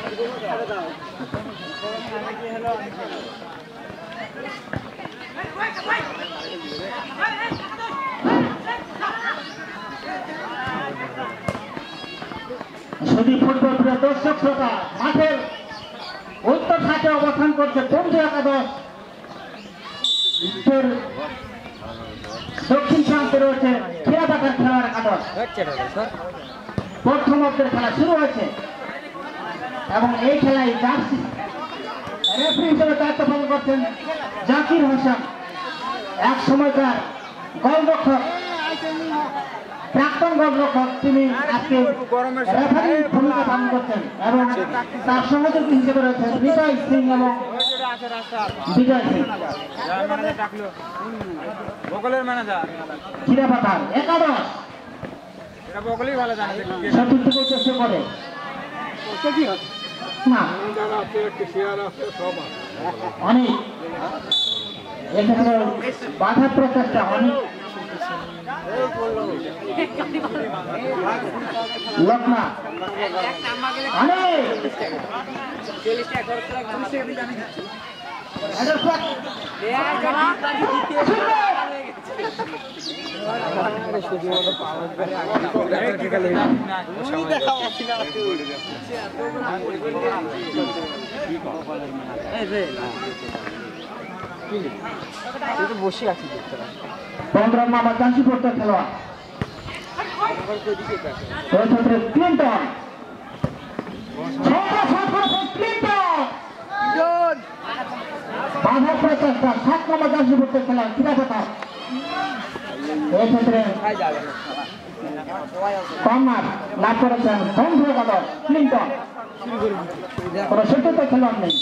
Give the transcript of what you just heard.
শুধু ফুটবল প্রিয় দর্শক শ্রোতা, মাঠের উত্তর সাইডে অবস্থান করছে বন্ধু একাদশ, উত্তর দক্ষিণ প্রান্তে রয়েছে খেলাপাতার খেলার একাদশ। প্রথম অর্ধের খেলা শুরু হয়েছে এবং এই খেলায় জার্সি রেফারি হিসেবে দায়িত্ব পালন করছেন জাকির হোসেন, এক সময়কার গোলরক্ষক, প্রাক্তন গোলরক্ষক। তিনি আজকে রেফারির ভূমিকা পালন করছেন এবং তার সহযোগী হিসেবে রয়েছেন বিজয় সিং এবং বিজয় সিং। চিরাপাতার একাদশ চতুর্থ চেষ্টা করে না অনেক এক্ষেত্রে বাধা প্রচেষ্টা অনেক লগ্না অনেক বসে আছি পনেরো নম্বর কাশীপুরের খেলোয়াড় ক্লিন্টন, বাধা প্রচেষ্টা 7 নম্বর কাশীপুরের খেলোয়াড় চিরাপাতা। এক্ষেত্রে কর্নার লাভ করেছেন বন্ধু একাদশ ক্লিন্টন। কোন সত্যতা খেলোয়াড় নেই।